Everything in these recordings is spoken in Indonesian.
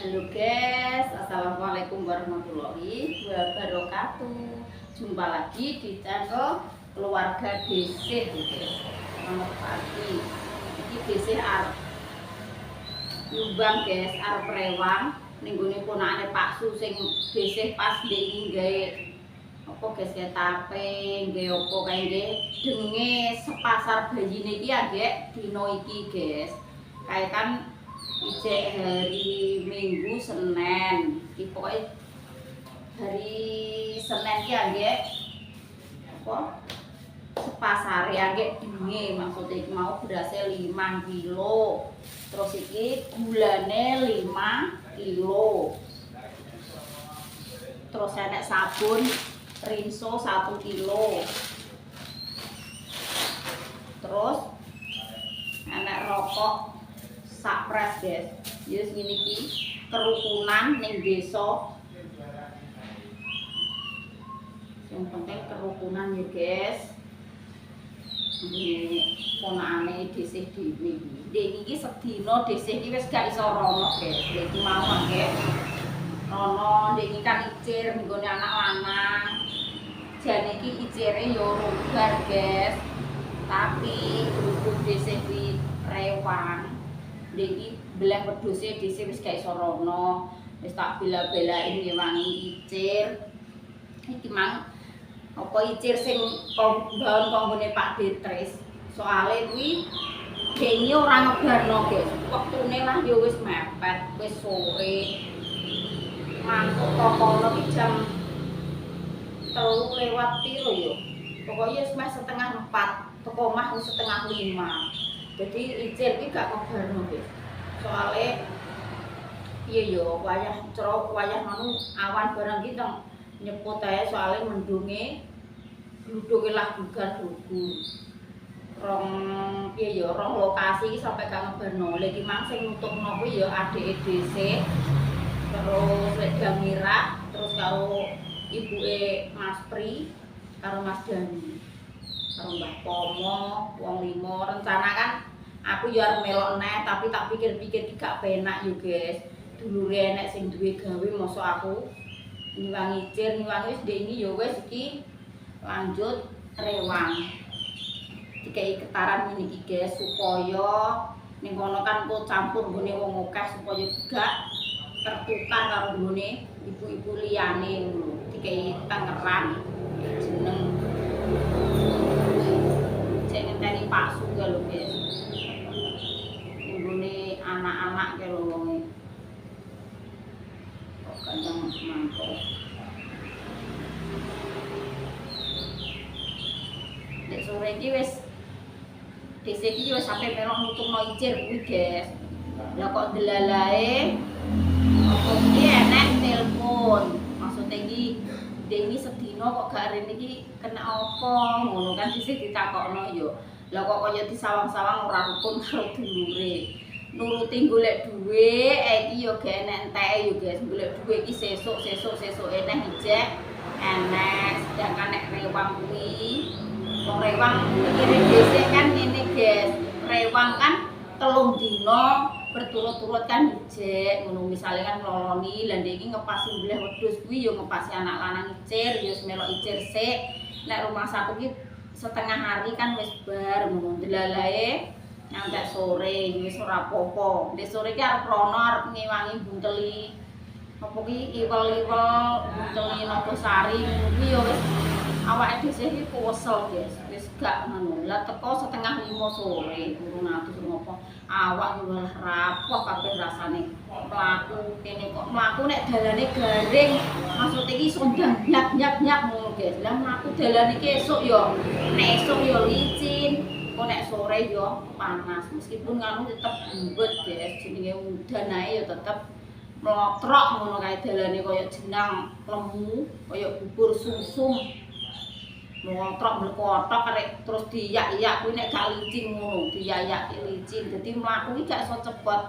Halo guys, assalamualaikum warahmatullahi wabarakatuh. Jumpa lagi di channel keluarga DC guys. Selamat pagi. Ini DC arep nyumbang guys, arep rewang ninggone ponakane Pak Su sing DC pas ndek gawe apa guys ya tape, gawe apa kae nggih denge sepasar bayine iki agek dino iki guys. Kayak kan ijek hari Minggu Senin iki pokoke hari Senin ki anggek apa sepasare anggek denge maksudnya iki mau berasnya 5 kilo terus iki gulane 5 kilo terus enek sabun rinso 1 kilo terus enek rokok sapres guys, yes ngene iki kerukunan ning desa. Yang penting kerukunan ya guys. Ini ponakane dhisik dhewe iki. Ndek iki sedina dhisik iki wis gak iso rono guys. Iki mau nggih. Rono ndek iki kan icir nggone anak lanang. Jane iki icire yo rubar guys. Tapi berhubung dhisik iki rewang iki belah wedhuse dhisik wis gak iso rono wis tak bela-belain ngewangi icir iki mang apa icir sing bahan kanggone Pak Detris soalé kuwi dene ora ngebarno guys wektune lah ya wis mepet wis sore mangkok kono iki jam 3 lewat piro yo pokoknya wis meh setengah 4 teko omah wis setengah 5 jadi icir iki gak ngebarno guys soalnya iya yo wayah cerok wayah manu awan barang iki teng nyeput ae soalnya mendunge gludhuke lah bukan buku rong piye yo rong lokasi iki sampai gak ngebarno lha iki mang sing nutupno kuwi yo adike DC terus lek Gamira terus karo ibuke Mas Pri karo Mas Dani karo Mbah Pomo wong 5 rencana kan aku ya arep melok neh tapi tak pikir-pikir gak penak yo guys dulure enek sing duwe gawe mosok aku niwangi icir niwangi wis ndek iki yo wis iki lanjut rewang dikai ketaran ngene iki guys supaya ning kono kan kok campur nggone wong akeh supaya gak tertukar karo nggone ibu-ibu liyane ngono dikai tangeran jeneng jeneng Pak Su lho guys anak-anak ke lowonge kok kandang mangkok nek sore iki wis dhisik iki wis sampe melok nutupno icir kuwi guys lah kok delalae apa iki enek telepon maksudnya iki dene sedina kok gak rene iki kena apa ngono kan dhisik ditakokno yo lah kok kaya disawang-sawang ora rukun karo dulure nuruti golek duwe iki yo gak entek yo guys golek duwe iki sesuk eneh ijek enek sedangkan nek rewang kuwi wong rewang mikire dhisik kan ngene guys rewang kan 3 dina berturut-turut kan ijek ngono misale kan ngloloni lha ndek iki ngepasi mbleh wedhus kuwi yo ngepasi anak lanang icir yo melok icir sik nek rumah saku iki setengah hari kan wis bar ngono delalae nyampe sore wis ora apa-apa. Nek sore ki arep rono arep ngewangi bunteli. Apa ki iwel-iwel bunteli Nogosari kuwi ya wis awake dhewe iki kuwesel guys. Wis gak ngono. Lah teko setengah 5 sore durung atus ngopo. Awak malah rapuh kabeh rasane. Mlaku kene kok mlaku nek dalane garing. Maksud iki sondang nyak-nyak ngono guys. Lah mlaku dalane iki esuk ya. Nek esuk ya licin. Kok nek sore yo panas meskipun nganu tetep bumbet guys jenenge udan ae yo tetep mlotrok ngono kae dalane kaya jenang lemu kaya bubur sumsum mlotrok mlekotok arek terus diyak-iyak kuwi nek gak licin ngono diyak-iyak licin dadi mlaku iki gak iso cepet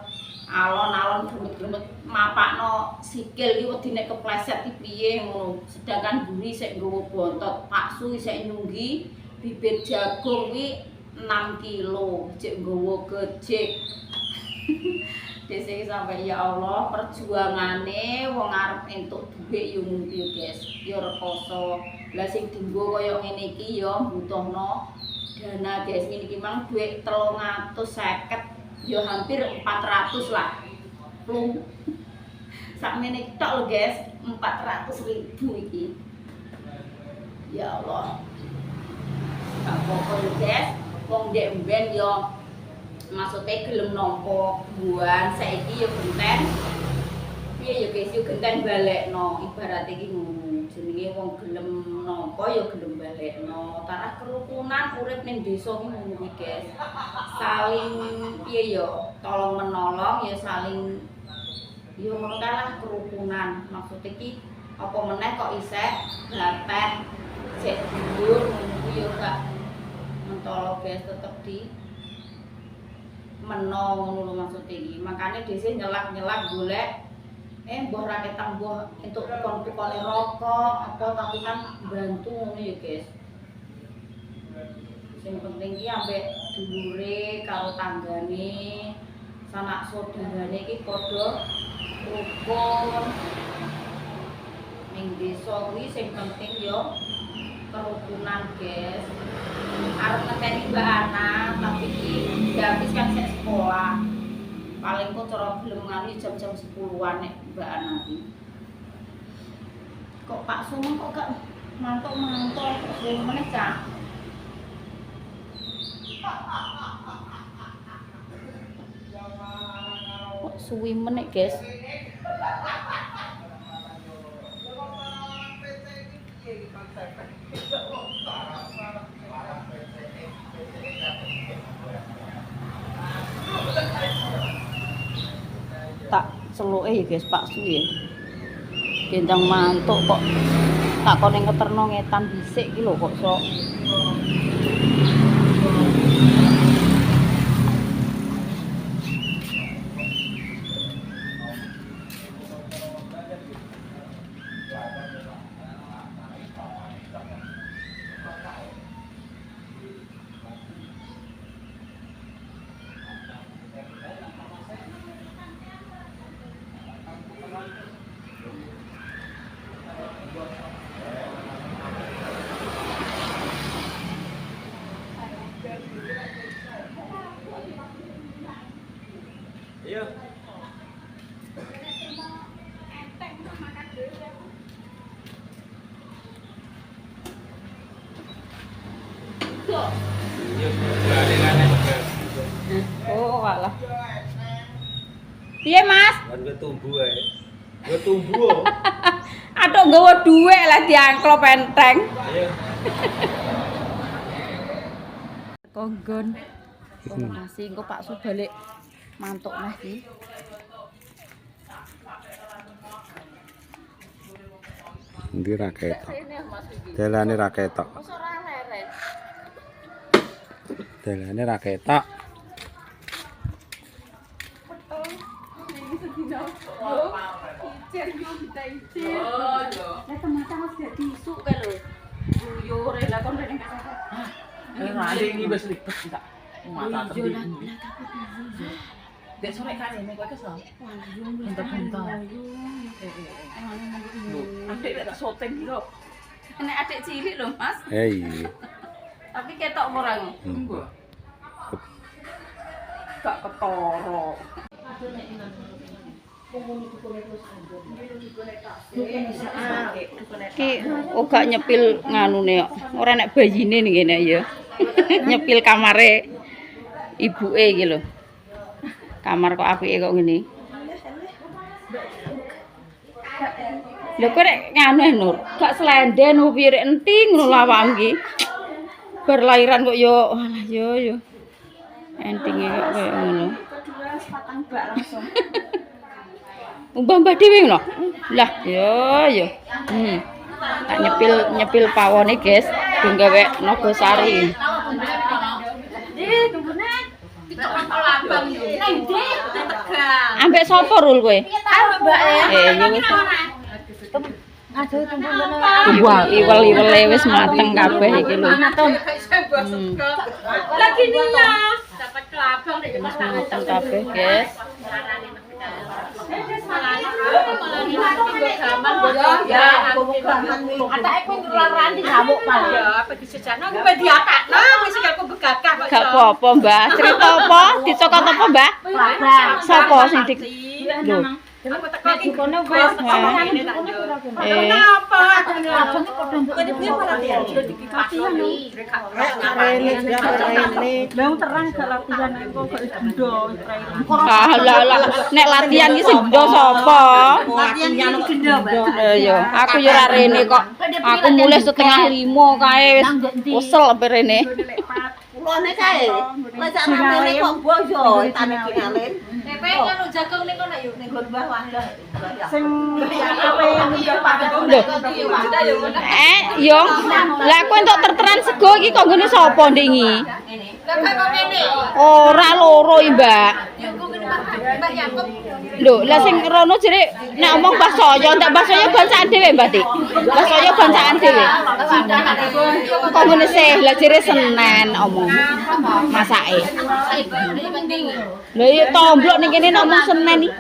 alon-alon gremet-gremet mapakno sikil iki wedi nek kepleset iki piye ngono sedangkan buri sik nggawa bontot Pak Su isih nyunggi bibit jagung kuwi 6 kilo cek nggawa gejek Dhisik sampai ya Allah perjuangane wong arep entuk dhuwit yo ngono yo guys. Yo rekoso. Lah sing dienggo kaya ngene iki yo butuhno dana guys. Ngene iki mang dhuwit 350 yo hampir 400 lah. Plung. Sakmene tok lho guys, 400.000 iki. Ya Allah. Gak apa-apa lho guys. Wong ndek mben yo maksudnya gelem nampa buan saiki yo genten. Piye yo guys yo genten balekno ibarat iki ngono. Jenenge wong gelem nampa yo gelem balekno. Tarah kerukunan urip ning desa iki ngono iki guys. Saling piye yo tolong menolong ya saling yo ngono lah kerukunan. Maksudnya iki apa meneh kok isih glateh sik dhuwur ngono yo gak mentolo guys tetep di menong ngono lho maksud iki. Makane dhisik nyelak-nyelak golek mbah ra ketang mbah entuk tukon-tukone rokok apa tapi kan bantu ngono ya guys. Sing penting iki ambek dulure karo tanggane sanak saudarane iki padha rukun. Ning desa kuwi sing penting yo kerukunan guys. Arep ngenteni Mbak Ana tapi iki habis kan sik sekolah. Paling kok cara belum ngani jam-jam 10-an nek Mbak Ana iki. Kok Pak Sumeng kok gak mantuk-mantuk sing meneh Cak. Kok suwi meneh guys. Tak celuke ya guys Pak Su ya. Gendang mantuk kok tak kono ngeterno ngetan dhisik iki lho kok sok. Iya. Oh, kalah. Piye, Mas? Kan gue tumbuh ae. Gue tumbuh. Aduh nggawa dhuwit lah diangklop enteng. Ayo. Konggon. Masih engko Pak Su balik mantuk neh iki. Ndi ra ketok. Dalane ra ketok. Wis ora leren. Dalane ra ketok. Oh, yo. Lah teman-teman harus jadi isuk kan lho. Yo rela kon rene kata. Ra iki wis ribet enggak. Mata tepi. Dek sore kan ini kowe kesel. Bentar-bentar. Adik tak syuting lho. Nek adik cilik lho, Mas. Iya. Tapi ketok orang. Enggak. Gak ketoro. Ki gak nyepil nganune kok. Ora nek bayine ning kene ya. Nyepil kamare ibuke iki lho. Kamar kok apike kok ngene. Lho kok nek nganu Nur, gak slenden piye rek enting ngono awakmu iki. Bar lairan kok yo alah yo. Entinge kok koyo ngono. Kedua sepatang bak langsung. Mbah dhewe ngono. Lah yo. Tak nyepil pawone, guys. Do gawe Nogosari. Ambek sapa Rul kowe? Ambek mbake. Yo wis. Iwel-iwele wis mateng kabeh iki lho. Lagi niya. Dapat Ngoten kabeh, guys. Gak apa-apa, Mbak. Cerita apa? Dicokot apa, Mbak? Sapa sing di Lho. Nek latihan iki sing ndo sapa? Yo, aku yo ora rene kok. Aku mulai setengah 5 kae wis usel apa rene. Kulone kae. Wis sak rene kok mbok yo tane kinalen. Pepe ngono jagung ning kono yo ning Mbah Wanda. Sing ape ninggal padha. Yo. Lah kowe entuk terteran sego iki kok nggone sapa ndek iki? Ora loro iki, Mbak. Lho, lah sing rono jere nek omong Mbah Saya, entek Mbah Saya bancaan dhewe, Mbak Dik. Mbah Saya bancaan dhewe. Kok ngene sih, lah jere Senin omong masake. Lha iya tomblok ning kene omong Senin iki.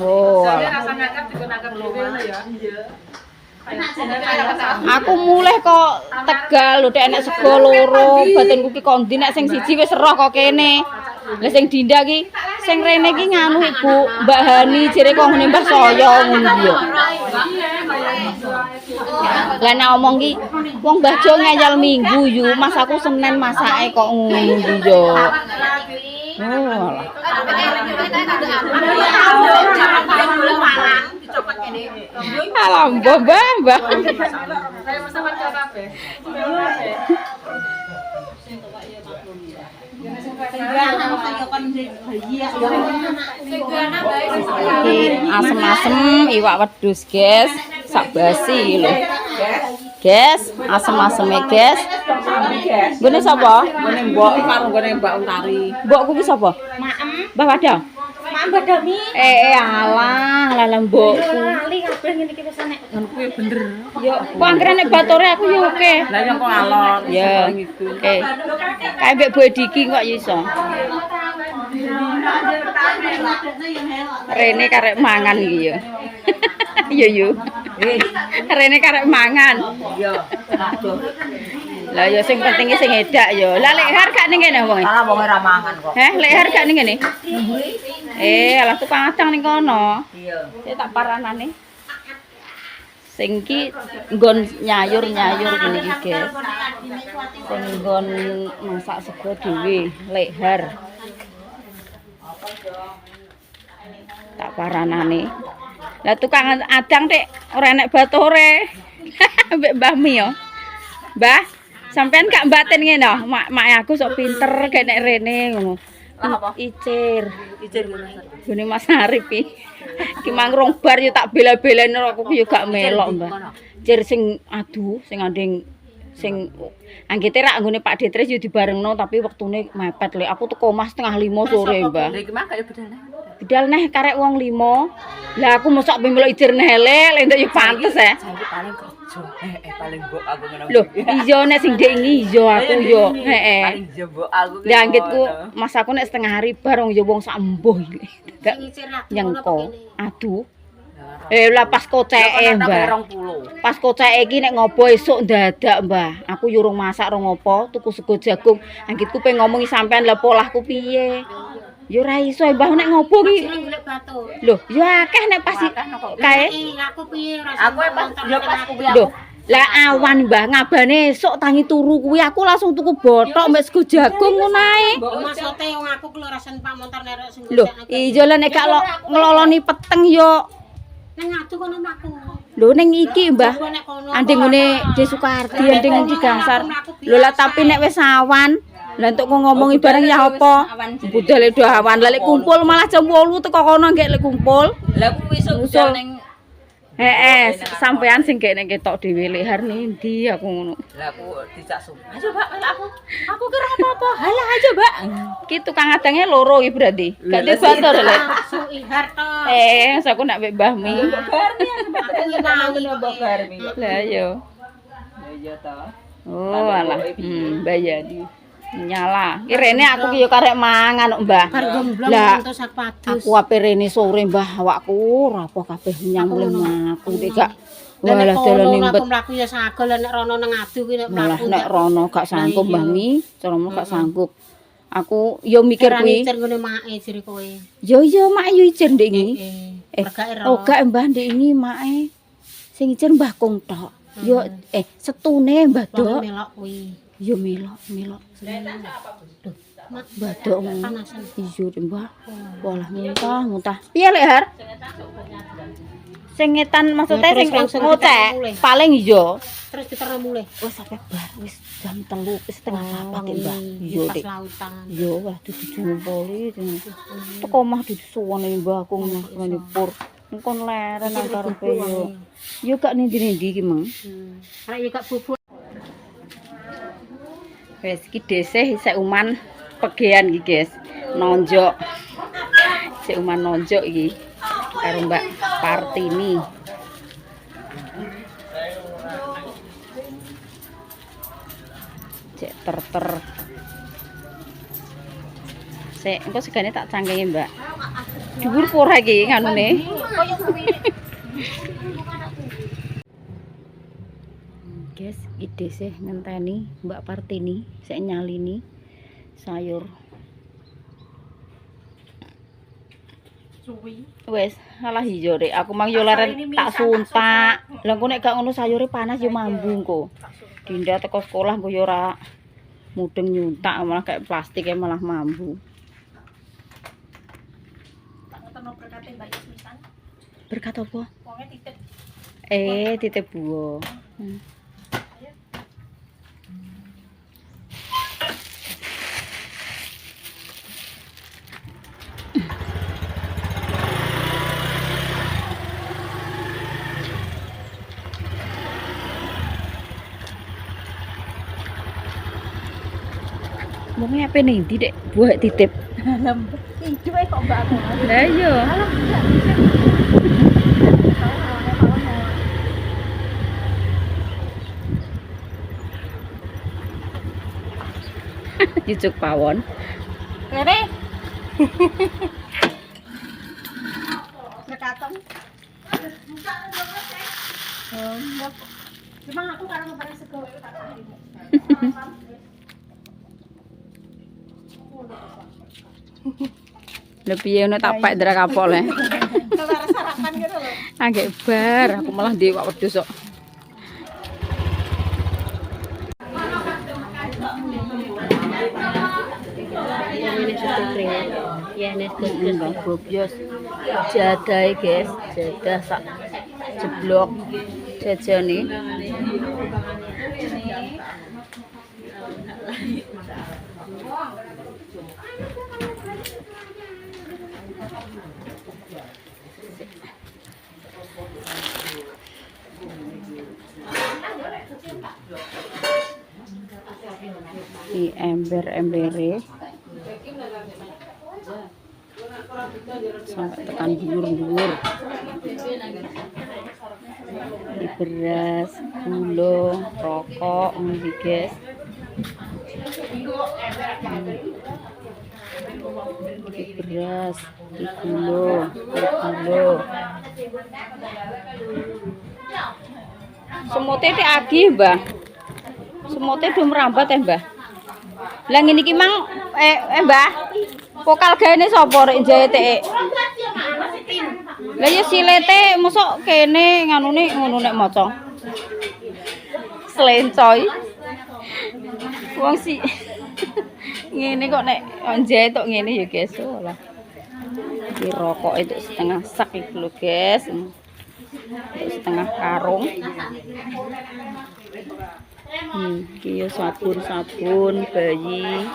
Oh. Aku mulih kok Tegal lho dek enek sego loro, batinku ki kondi nek sing siji wis roh kok kene. Lah sing Dinda ki sing rene ki nganu Ibu, Mbak Hani jere kok ngene Mbah Saya ngono yo. Lah nek omong ki wong Mbah Jo ngeyel Minggu yu, Mas aku Senin masake kok ngono yo. Oh. Alah mbah. Asem-asem iwak wedhus, guys. Sak basi lho. Guys, asem-aseme, guys. Ngene sapa? Ngene mbok karo ngene Mbak Untari. Mbokku ki sapa? Maem. Mbah Wadang. Maem Badami. Alah mbokku. Lali kabeh ngene iki wis enek. Ngenku ya bener. Yo, kok anggere nek batore aku yo oke. Lah yang kok alon. Ya. Oke. Kae mbek Bu Diki kok ya iso. Rene karek mangan iki yo. Iya yo. Rene karek mangan. Iya. Lah ya sing penting sing edak yo. Lah lek har gak ning kene wong. Salah wong ora mangan kok. Lek har gak ning kene. Alah tukang acang ning kono. Iya. Saya tak paranane. Sing ki nggon nyayur-nyayur ngene iki, guys. Sing nggon masak sego dhewe, lek har. Tak paranane. Lah tukang adang tek ora enek batore. Mbek Mbah Mi yo. Mbah, sampean gak mbaten ngene mak aku sok pinter gak nek rene ngono. Apa? Icir ngene. gone Mas Arif iki. Ki mangrong bar yo tak bela-belani aku yo gak melok, Mbah. Cir sing aduh sing andeng sing anggete rak nggone Pak Detris yo dibarengno tapi wektune mepet lek aku teko Mas 4:30 sore, Mbah. Lha iki mah kaya bedal. Bedal neh karek wong 5. Lah aku mosok pemelo icir neh lek entuk yo pantes ya. Saiki paling kerja. Paling mbok aku ngono. Lho, iya nek sing ndek ngiyo aku yo. Heeh. Paling mbok aku ki. Lah anggitku Mas aku nek setengah hari bar wong yo wong sak embuh iki. Gak nyengko. Aduh. Lah pas koceke, Mbah. Pas koceke iki nek ngopo esuk ndadak, Mbah. Aku yo urung masak rong ngopo, tuku sego jagung. Anggitku pengen ngomongi sampean lha polahku piye. Yo ora iso, Mbah nek ngopo ki. Lho, yo akeh nek pas kae. Aku piye Aku pas yo pas kuwi. Lho, lah awan Mbah ngabane esuk tangi turu kuwi aku langsung tuku bothok mbek sego jagung ngono ae. Maksude wong aku ku rasen Pak Montar nek sing Lho, iya lah nek gak ngeloloni peteng yo nang adu kono aku. lho ning iki Mbah. Andeng ngene De Sukardi andeng di Gangsar. Lho lah tapi nek wis awan, lah entuk ngomongi bareng ya apa? Budale do awan. Lah lek kumpul malah jam 8 teko kono nggih lek kumpul. Lah kuwi iso budal ning sampean sing kene ketok dhewe lek har ndi aku ngono. Lah aku dijak sumpah. Ayo, Mbak, aku. Aku kira apa-apa. Halah aja, Mbak. Ki tukang adange loro iki berarti. Gak di bator lek. Suki harto. Aku nak mbek Mbah Mi. Aku nyenangi Mbak Garmi. Lah yo. Ya iya ta. Oh, alah. Bayani. Nyala. Ki rene aku ki yo karek mangan kok, Mbah. Bar gemblong Lah, ngantos aku adus. aku ape rene sore, Mbah, awakku ora apa kabeh nyang mulih aku iki gak Lah nek walah dalan aku nimbet. mlaku ya sagel lah nek rono nang adu ki nek Malah mlaku. nek rono gak sanggup, iya. Mbah Mi, caramu gak sanggup. Aku yo mikir kuwi. Icer ngene mae jere kowe. Yo mak yo ijer ndek iki. Regake ro. Oh gak Mbah ndek iki make. Sing ijer Mbah Kung tok. Yo setune Mbah Dok. Melok kuwi. Yo melok. Mbah Dok Panasan. ijo Mbah. Walah muntah. Piye lek Har? Sing ngetan maksudnya sing langsung ngocek diterno mulih. paling ijo. Terus diterno mulih. Wis sampe bar wis jam 3 wis setengah 4 Mbah. Yo Yo pas Dik. lautan. Yo wah dudu jumpoli. Teko omah disuwone Mbah Kung ngene pur. Engkon leren nang karepe yo. Yo gak nindi-nindi iki, Mang. Arek yo gak bubuk. Wes iki desih isih uman pegean iki, guys. Nonjok. Sik uman nonjok iki karo Mbak Partini. Cek ter. Sik engko segane tak cangkenge, Mbak. Dhuwur apa ora iki nganune? Guys, ide sih ngenteni Mbak Partini sik nyalini sayur. Wes, alah iya rek, aku mang yo leren tak suntak. Lah engko nek gak ngono sayure panas yo mambu engko. Dinda teko sekolah engko yo ora mudeng nyuntak malah kayak plastik malah mambu. Berkat apa? Titip buah. Wong ape ning ndi Dek? Buah titip. Ijo kok mbak aku. Lah iya. Jujuk pawon. Rene. Berkatom. Cuma aku karo ngebareng sego tak tahu. Lebih ono tak pak ndra kapol e. Kelar sarapan gitu loh. Agek bar, aku malah ndewak wedhus kok. Ini susu kering. Ya nes Mbak Bobyos. Jadahe, guys. Jadah sak jeblok jajane. Di ember-embere sampai tekan dhuwur-dhuwur. Di beras, gula, rokok, nggih guys. Di beras, di gula. Semote tek agi, Mbah. Semote do merambat ya, Mbah. Lah ngene iki mang Mbah. Vokal gaene sapa rek jahite? Lah ya silete mosok kene nganune ngono nek maca. Slencoy. Wong si ngene kok nek jahit tok ngene ya, guys. Lah. Iki rokok itu setengah sak iki lho, guys. Setengah karung. Iki ya sabun bayi.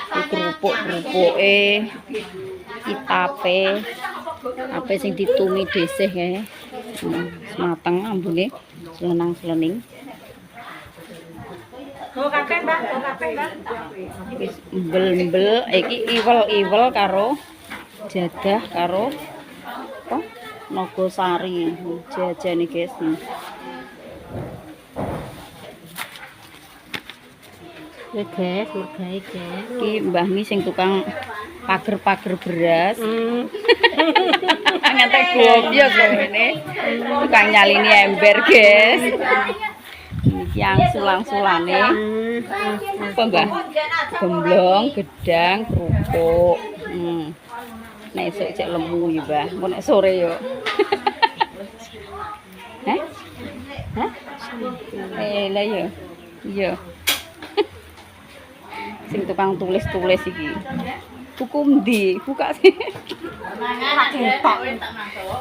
Kerupuk-kerupuke, itape, ape sing ditumi desih kae. Mateng ambune, selenang-selening. Go kabeh, Mbak. Wis embel-embel iki iwel-iwel karo jadah karo apa? Nogosari. Jajane, guys. Ya guys, mergai guys. Iki Mbah Mi sing tukang pager-pager beras. Ngantek globyo ngene. Tukang nyalini ember, guys. Iki yang sulang-sulane. Apa Mbah? Gemblong, gedang, kerupuk. Nek esuk cek lemu ya, Mbah. Engko nek sore yo. Hah? Hah? Lah yo. Iya. Sing tukang tulis-tulis iki. Buku ndi? Buka sih. Ketok.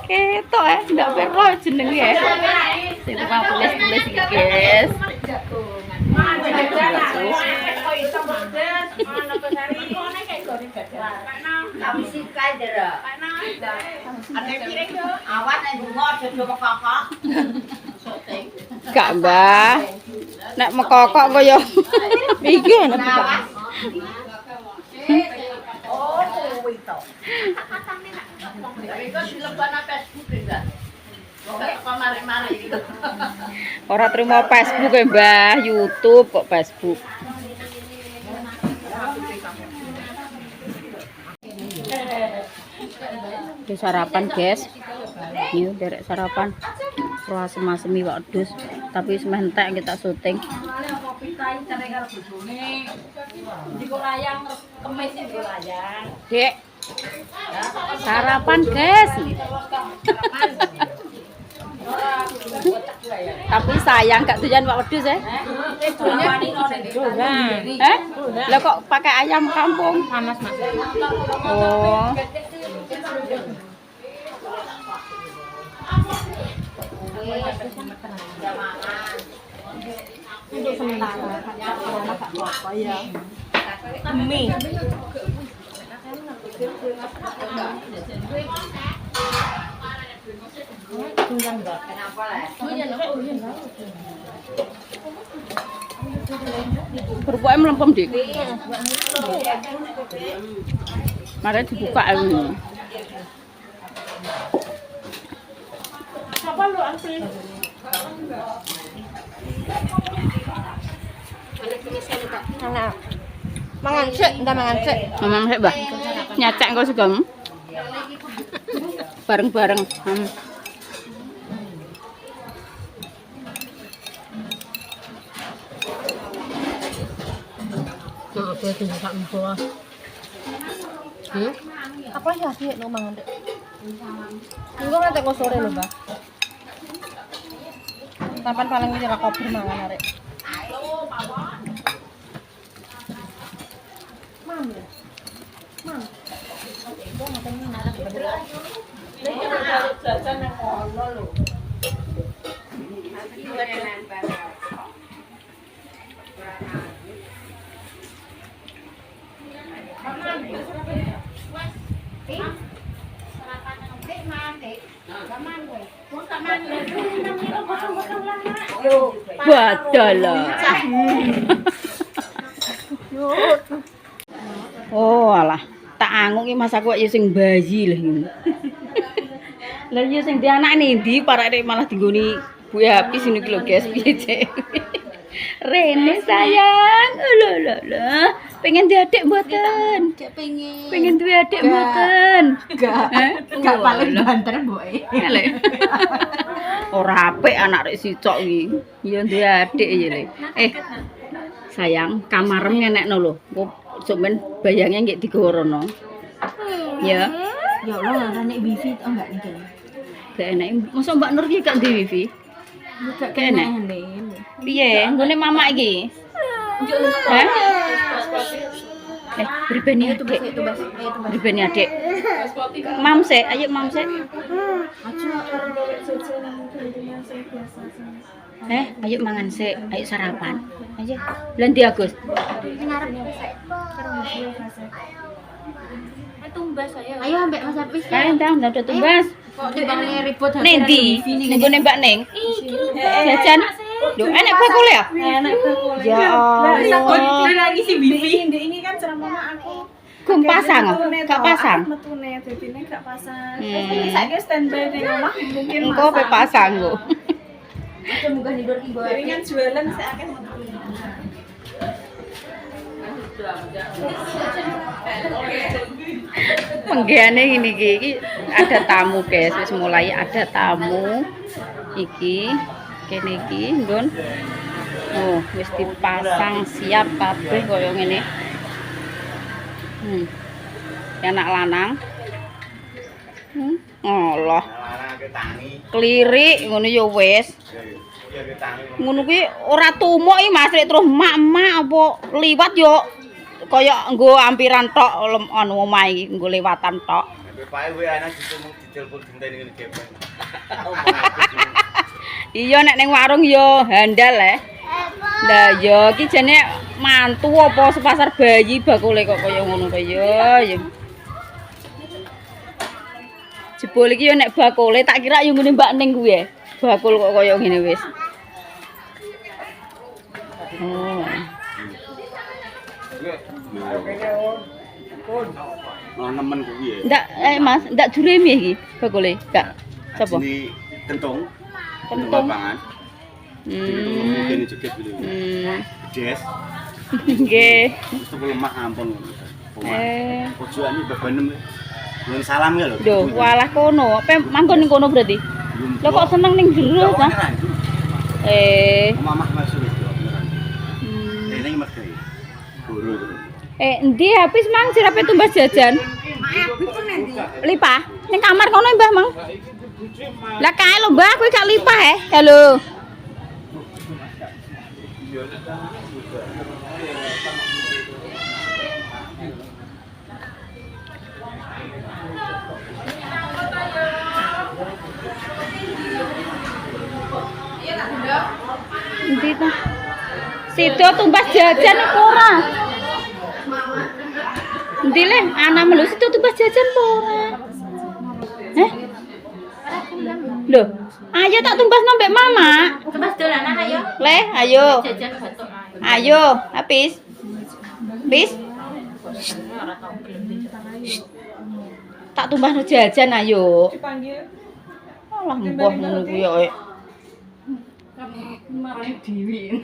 Ketok ndak perlu jenenge ya. Sing tukang tulis-tulis iki, guys. Gak Mbah. Nek mekokok kaya iki enak. Ora terima Facebook ya Mbah, YouTube kok Facebook. Di sarapan guys, ini derek sarapan. Roh asem-asemi wedhus, tapi sementek kita syuting. Dek, sarapan guys. Tapi sayang gak doyan wak wedhus ya. Lah kok pakai ayam kampung? Panas Mas. Oh. Untuk sementara anak gak apa-apa ya. Mie. Kerupuknya melempem dik. Mari dibuka ini. Apa lu antri? Anak. Mangan sik, ndak mangan sik. Mamam sik, Mbah. Nyacak engko segam. Bareng-bareng. Apa itu sak mbah. Apa ya sih no mangan dek? Engko nganti kok sore lho, Mbak. Kapan paling nyerah kopi mangan arek. Mam ya. Mam. Kok ngapain narek bener. Lha jajan nang kono lho. Iki wedelan banget. Badalah. Oh alah, tak anguk iki mas aku ya sing bayi lah ngene. Lah ya sing dianak ndi parek malah dinggoni Bu Happy sini iki lho guys, piye cek. Rene sayang. Lho. Pengen diadik mboten? Gak pengen. Pengen duwe adik mboten? Gak paling banter mboke. Ora apik anak rek sicok iki. Ya duwe adik ya le. Sayang, kamarem ngenekno lho. Kok sampean bayange nggih digorono. Ya. Ya Allah, ngarane wifi to enggak iki. Gak enak. Mosok Mbak Nur iki gak duwe wifi? Gak enak. Piye? Nggone mama iki? Hah? Berbeni adik. Berbeni adik. Mam sik, ayo mam sik. Ayo mangan sik, ayo sarapan. Ayo. Lah ndi Agus? Tumbas ayo. Ayo ambek Mas Apis. Kan ndang udah tumbas. Kok timbangane ribut Nendi? Ning gone Mbak Ning. Jajan. Lho, enak bakul ya? Enak bakul. Ya Allah. Lagi si wifi. Ini kan ceramah aku. Kum pasang, gak pasang. Metune dadine gak pasang. Wis saiki standby ning omah mungkin. Engko pe pasang kok. Aja munggah tidur iki, Mbak. Ini kan jualan sak akeh metune. Penggaweane ini iki ada tamu guys, wis mulai ada tamu. Iki kene iki nggon. Oh, wis dipasang siap kabeh kaya ngene. Anak lanang. Allah. Klirik ngono ya wis. Ngono kuwi ora tumuk iki Mas, terus mak-mak apa liwat yo kaya nggo ampiran tok anu omah iki nggo lewatan tok. Iya nek ning warung yo handal Lah ya iki jane mantu apa sepasar bayi bakule kok kaya ngono kaya ya. Jebul iki yo nek bakule tak kira yo ngene Mbak Ning kuwi bakul kok kaya ngene wis. Oh. Nemen kuwi ya. Ndak Mas, ndak jureme iki bakule. Ndak. Sapa? Ini kentung. Kentung. Pangan. Mungkin joget dulu. Des. Nggih. Itu lemah ampun. Pojokane bebanem. Nuwun salam ya lho. Lho, walah kono. Manggon ning kono berarti. Lho kok seneng ning jero ta? Mamah masuk itu. Ini mergai. Guru itu. Endi habis Mang sirape tumbas jajan? Lipah. Ning kamar kono Mbah Mang. Lah kae lho Mbah, kowe gak lipah Halo. Endi ta? Sido tumbas jajan iku ora. Endi le ana melu sido tumbas jajan apa ora? Loh, ayo tak tumbas nombek Mama. Tumbas dolanan ayo. Le, ayo. Jajan batuk. Ayo, habis. Habis. Tak tumbas no jajan ayo. Alah mbah ngono kuwi ya. Marani dhewe.